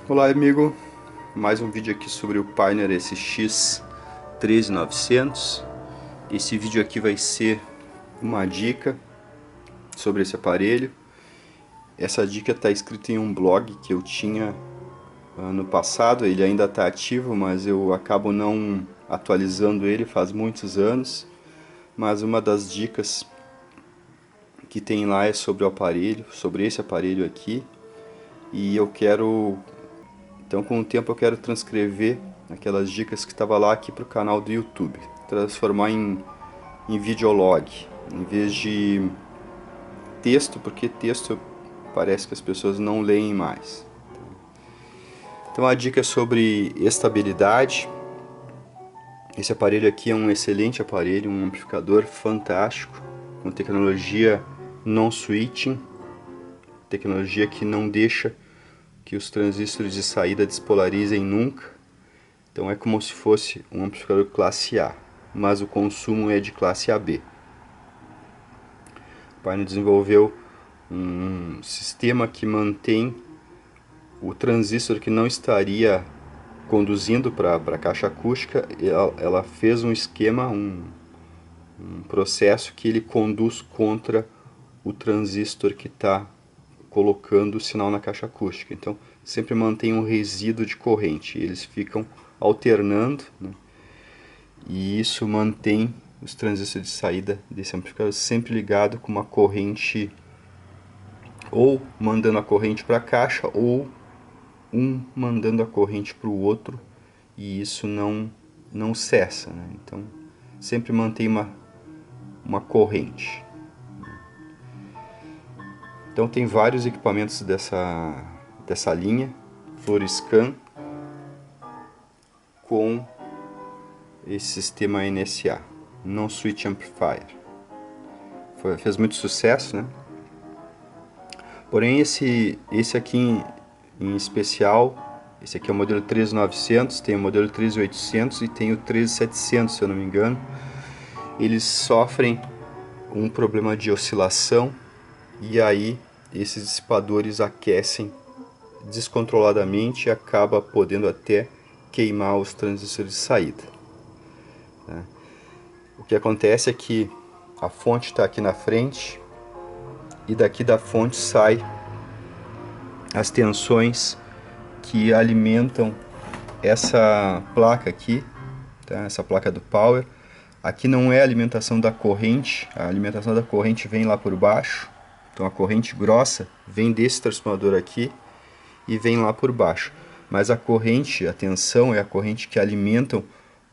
Olá amigo, mais um vídeo aqui sobre o Pioneer SX 13900. Esse vídeo aqui vai ser uma dica sobre esse aparelho. Essa dica está escrita em um blog que eu tinha ano passado, ele ainda está ativo, mas eu acabo não atualizando ele faz muitos anos. Mas uma das dicas que tem lá é sobre o aparelho, sobre esse aparelho aqui. E eu quero... Então, com o tempo, eu quero transcrever aquelas dicas que estava lá aqui para o canal do YouTube, transformar em videolog, em vez de texto, porque texto parece que as pessoas não leem mais. Então, a dica é sobre estabilidade. Esse aparelho aqui é um excelente aparelho, um amplificador fantástico, com tecnologia non-switching, tecnologia que não deixa que os transistores de saída despolarizem nunca. Então é como se fosse um amplificador classe A, mas o consumo é de classe AB. O Pioneer desenvolveu um sistema que mantém o transistor que não estaria conduzindo para a caixa acústica. Ela fez um esquema, um processo que ele conduz contra o transistor que está colocando o sinal na caixa acústica. Então sempre mantém um resíduo de corrente. Eles ficam alternando, né? E isso mantém os transistores de saída desse amplificador sempre ligado com uma corrente, ou mandando a corrente para a caixa, ou um mandando a corrente para o outro, e isso não cessa, né? Então sempre mantém uma corrente. Então tem vários equipamentos dessa linha Floriscan com esse sistema NSA, Non-Switch Amplifier. Fez muito sucesso, né? Porém esse aqui em especial, esse aqui é o modelo 13900, tem o modelo 13800 e tem o 13700, se eu não me engano. Eles sofrem um problema de oscilação, e aí esses dissipadores aquecem descontroladamente e acaba podendo até queimar os transistores de saída. O que acontece é que a fonte está aqui na frente, e daqui da fonte sai as tensões que alimentam essa placa aqui, tá? Essa placa do power. Aqui não é a alimentação da corrente, a alimentação da corrente vem lá por baixo. Então a corrente grossa vem desse transformador aqui e vem lá por baixo. Mas a corrente, a tensão é a corrente que alimenta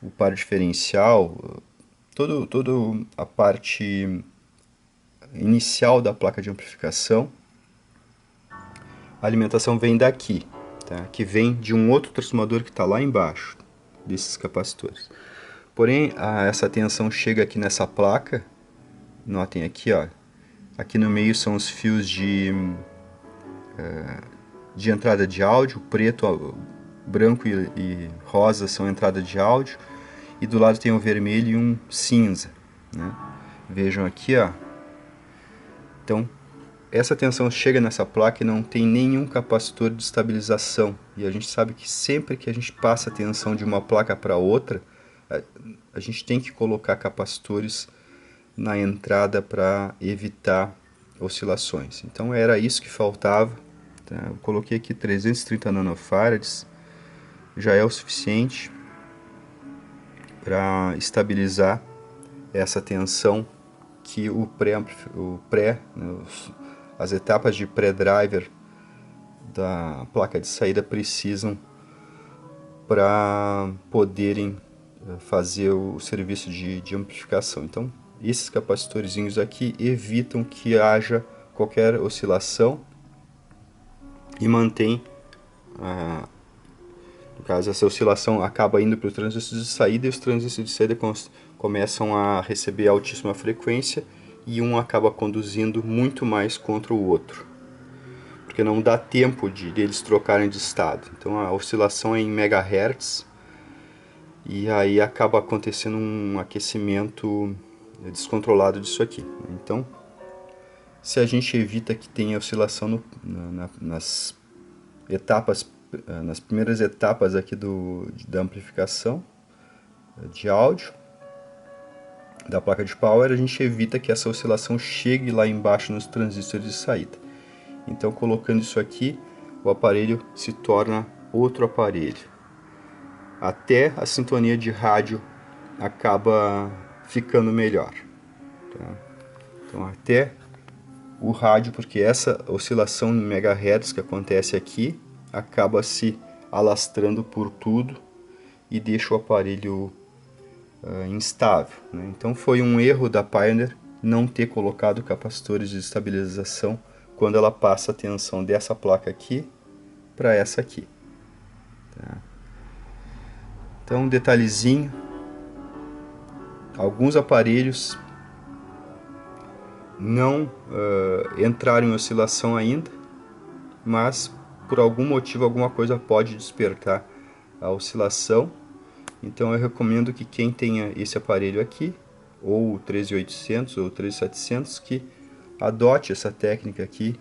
o par diferencial, toda a parte inicial da placa de amplificação. A alimentação vem daqui, tá? Que vem de um outro transformador que está lá embaixo desses capacitores. Porém, essa tensão chega aqui nessa placa. Notem aqui, ó. Aqui no meio são os fios de entrada de áudio. Preto, branco e rosa são entrada de áudio. E do lado tem um vermelho e um cinza, né? Vejam aqui, ó. Então, essa tensão chega nessa placa e não tem nenhum capacitor de estabilização. E a gente sabe que sempre que a gente passa a tensão de uma placa para outra, a gente tem que colocar capacitores na entrada para evitar oscilações. Então era isso que faltava, tá? Eu coloquei aqui 330 nanofarads, já é o suficiente para estabilizar essa tensão que as etapas de pré-driver da placa de saída precisam para poderem fazer o serviço de amplificação. Então esses capacitorzinhos aqui evitam que haja qualquer oscilação e mantém, no caso, essa oscilação acaba indo para os transistores de saída, e os transistores de saída começam a receber altíssima frequência, e um acaba conduzindo muito mais contra o outro, porque não dá tempo de eles trocarem de estado. Então a oscilação é em megahertz, e aí acaba acontecendo um aquecimento descontrolado disso aqui. Então, se a gente evita que tenha oscilação nas etapas nas primeiras etapas aqui da amplificação de áudio da placa de power, a gente evita que essa oscilação chegue lá embaixo nos transistores de saída. Então, colocando isso aqui, o aparelho se torna outro aparelho. Até a sintonia de rádio acaba ficando melhor. Tá? Então, até o rádio, porque essa oscilação em megahertz que acontece aqui acaba se alastrando por tudo e deixa o aparelho instável, né? Então foi um erro da Pioneer não ter colocado capacitores de estabilização quando ela passa a tensão dessa placa aqui para essa aqui. Tá? Então, um detalhezinho: alguns aparelhos não entraram em oscilação ainda, mas por algum motivo, alguma coisa pode despertar a oscilação. Então eu recomendo que quem tenha esse aparelho aqui, ou o 13800 ou o 13700, que adote essa técnica aqui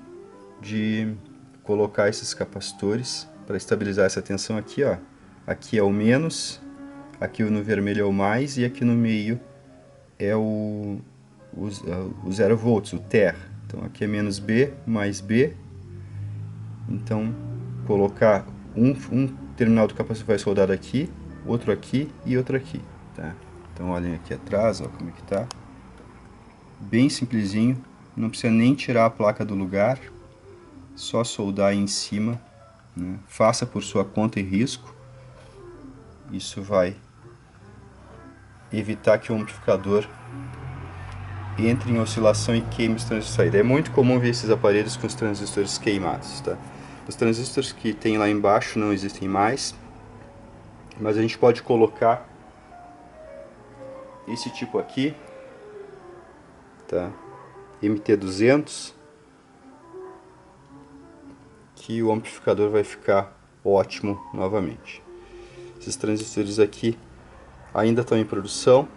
de colocar esses capacitores para estabilizar essa tensão aqui, ó. Aqui é o menos, aqui no vermelho é o mais e aqui no meio é o 0 volts, o TER. Então aqui é menos B, mais B. Então colocar um terminal do capacitor vai soldado aqui, outro aqui e outro aqui, tá? Então olhem aqui atrás, ó, como é que tá. Bem simplesinho, não precisa nem tirar a placa do lugar, só soldar aí em cima, né? Faça por sua conta e risco. Isso vai evitar que o amplificador entre em oscilação e queime os transistores de saída. É muito comum ver esses aparelhos com os transistores queimados, tá? Os transistores que tem lá embaixo não existem mais, mas a gente pode colocar esse tipo aqui, tá? MT200, que o amplificador vai ficar ótimo novamente. Esses transistores aqui ainda estão em produção,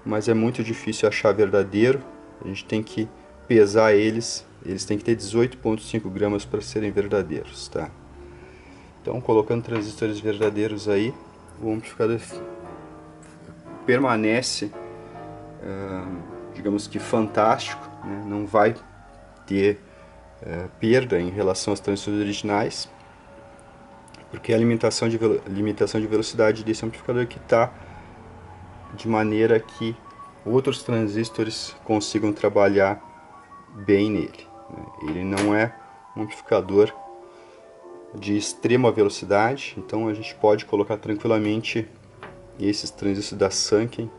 mas é muito difícil achar verdadeiro. A gente tem que pesar eles têm que ter 18,5 gramas para serem verdadeiros, tá? Então, colocando transistores verdadeiros aí, o amplificador permanece, digamos que fantástico, né? Não vai ter perda em relação aos transistores originais, porque a limitação de velocidade desse amplificador aqui está de maneira que outros transistores consigam trabalhar bem nele, né? Ele não é um amplificador de extrema velocidade, então a gente pode colocar tranquilamente esses transistores da Sanken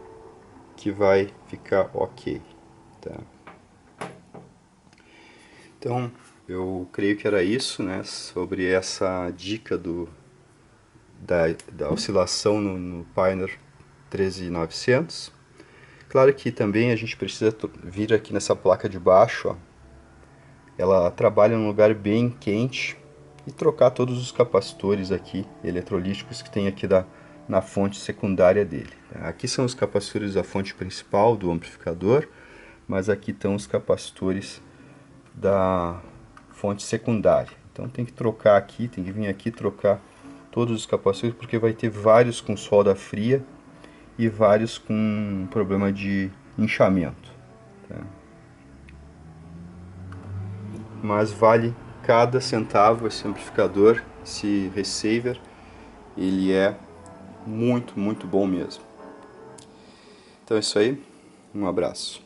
que vai ficar ok, tá? Então eu creio que era isso, né, sobre essa dica da oscilação no Pioneer 13900. Claro que também a gente precisa vir aqui nessa placa de baixo, ó. Ela trabalha num lugar bem quente, e trocar todos os capacitores aqui eletrolíticos que tem aqui na fonte secundária dele. Aqui são os capacitores da fonte principal do amplificador, mas aqui estão os capacitores da fonte secundária. Então tem que trocar aqui, tem que vir aqui trocar todos os capacitores, porque vai ter vários com solda fria e vários com problema de inchamento, tá? Mas vale cada centavo esse amplificador, esse receiver. Ele é muito, muito bom mesmo. Então é isso aí, um abraço.